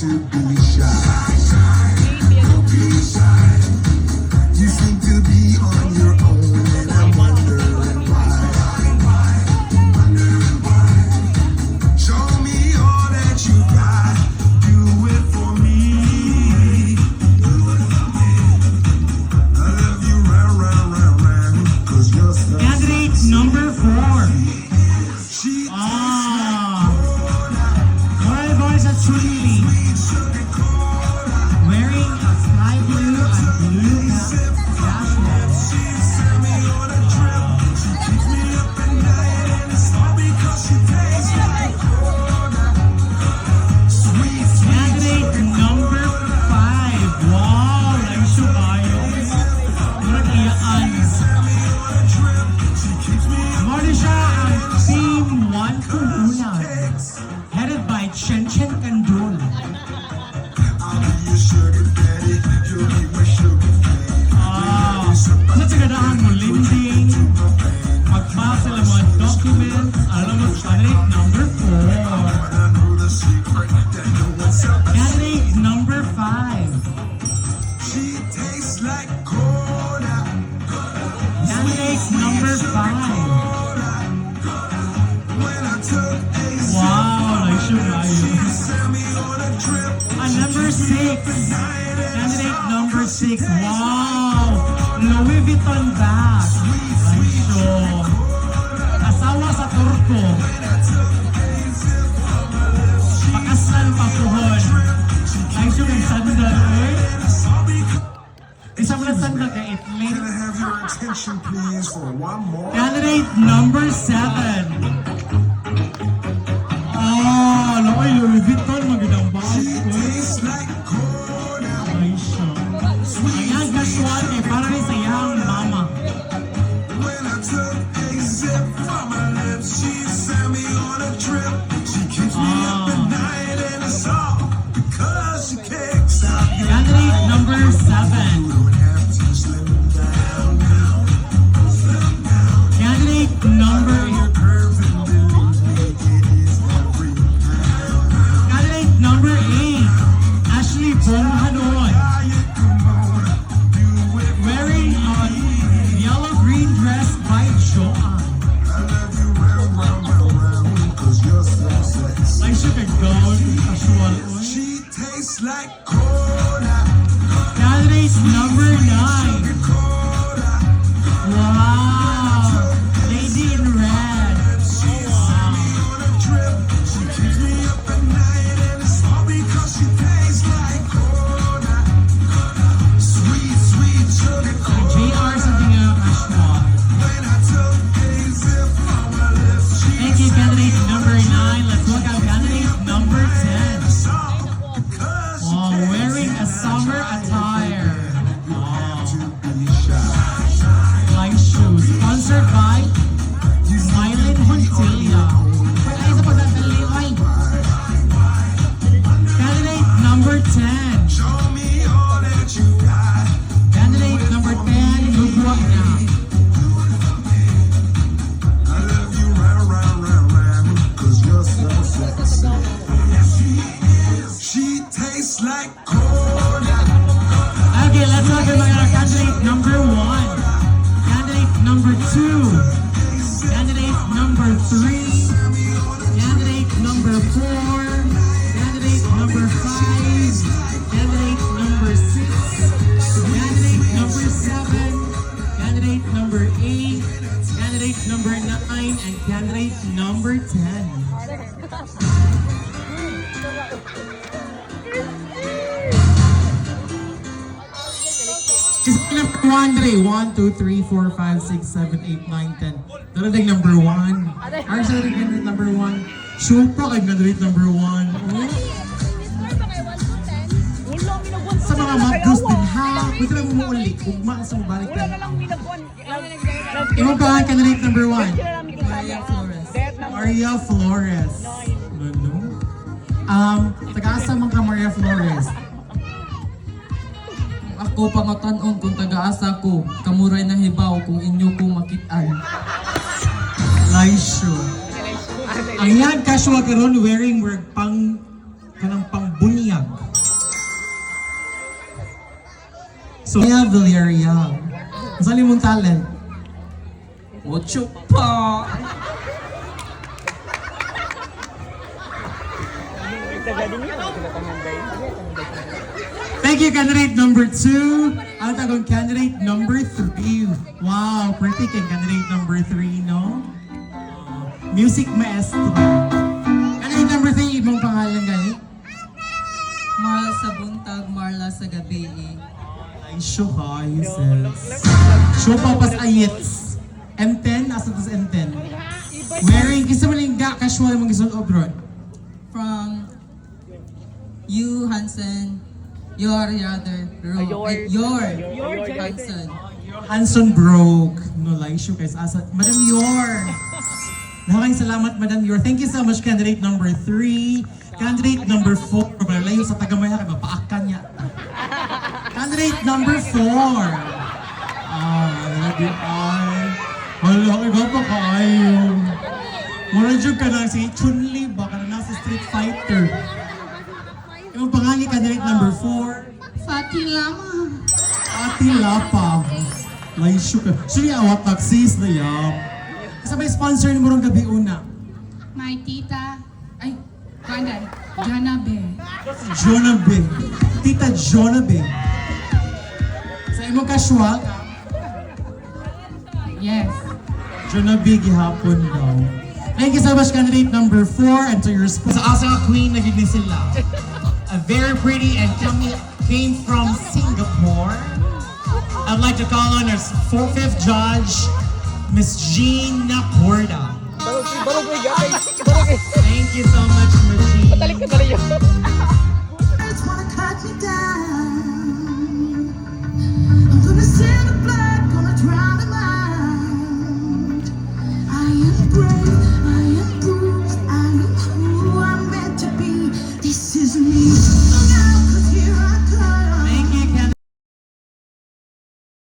to be shy. Don't be shy. You seem to be on your own, and I'm wondering why. Show me all that you got. Do it for me. I love you round, round, round, round. 'Cause you're so Candidate number 4. She Royal Boys at Trinity. Wearing a sky blue and blue cashmere. Candidate number 5. Wow, like so kayo. Murag iyaan. Muna siya ang Team 1 Puhunan, headed by Chen Chen Kandul. I'll be your sugar daddy. You'll be my sugar daddy. Sa tagadaan mo, lending, mag-file sila mga documents, alam mo, candidate number 4. I know the secret that no one's up. Candidate number 5. She tastes like cola. Candidate number 5. When I took a sip, Wow, like siya kayo. sent me on a trip. Number 6. Candidate number 6. Wow! Louis Vuitton bag. Like siya. Asawa sa Turko. Pakasal pa puhon. Like siya ng sandal, eh. Isa mo na sandal ka, Italy. Can I have your attention, please, for one more? Candidate number 7. Oh, lokoy, Louis Vuitton. Magandang bag. She tastes like cola. Ay siya. Ayan, casual eh. Para rin sa iyang mama. When I took a sip from her lips, she sent me on a trip. She keeps me up at night, and it's all because she can't stop you. Candidate number 7. Don't have to slim down now. Candidate number Your curves and believe me, it is every pound. Candidate number 8. Ashley Bong Hanoy. Come on, do it. Wearing a yellow-green dress by Joanne. I love you round, round, round, round, 'cause you're so sexy. Like siya kag-gown, casual. She tastes like cola. Candidate number 9. Wow! Lady in red. Wow. On a trip, she keeps me up at night, and it's all because she tastes like cola. Sweet, sweet sugar cola. JR something casual. When I took a sip from her lips, she Thank you, candidate number 9. Let's look at candidate number 10. Wow, wearing a summer attire. Wow. be shy. Light shoes. Sponsored by Mylin Hontilia. Ay, isa pa sa Taliway. Candidate number 10. Show me all that you got. Candidate number 10. Lugwag na. I love you round, round, round, round, 'cause you're so sexy. She tastes like cola. Okay, let's look at mga candidate number 1. Candidate number 2. Candidate number 3. Candidate number 4. Candidate number 5. Candidate number 6. Candidate number 7. Candidate number 8. Candidate number 9. And candidate number 10. Is number 1, Dre? 1, 2, 3, 4, 5, 6, 7, 8, 9, 10. Darating number 1. Ours na rin candidate number 1. Sure pa kay candidate number 1. Oh. Sa mga mabdos din ha. Pwede lang mo uli. Ugma sa mabalik Wala ka. na lang minagwan. Imo pa ang candidate number 1. Maria Flores. Maria Flores. Ano? Taga-asa man ka Maria Flores. Ako pangutanon kung taga-asa ko, kamuray na hibaw kung inyo ko makitaan. Laisyo. Ang yan casual karon wearing pang kanang pangbunyag. So, Maya Villarreal. Saan mong talent? Mucho pa. Thank you, candidate number 2. Ang tagong candidate number 3. Wow, pretty kay candidate number 3, no? Music maestro. Candidate number 3, ibang pangalan gani? Marla sa buntag, Marla sa gabi. Ay, show ka, sis. Show pa pas ayits. M10, asa tas M10. Wearing, kisa malingga, casual mong gisod abroad. From you, Hansen, your other Hansen. Hanson broke. No lie, show guys. Asa, Madam Yor. Maraming salamat, Madam Yor. Thank you so much, candidate number 3. Candidate number 4. Malayo sa Tagamaya, kaya mapaakan niya. Candidate number 4. Lagi ay. Wala, iba pa kayo. Mura dyan ka lang si Chun-Li, baka na nasa Street Fighter. Yung pangalan, candidate number 4. Fatih Lama. Ati Lapa. May suka. Actually, awat taxis na yan. Kasabay sponsor ni Murong Gabi Una. My tita. Ay, Pandan. Janabe. Jonabe. Tita Jonabe. Sa imong casual ka? Yes. Jonabe gihapon daw. Thank you so much, candidate number 4. And to your sponsor. Sa asa queen, naging ni sila. A very pretty and came from Singapore. I'd like to call on our 5th judge, Miss Jean Naporda. Thank you so much, Miss Jean. It's wanna cut me down. I'm gonna send the blood, gonna drown them out. I am brave, I am bruised, I am who I'm meant to be. This is me.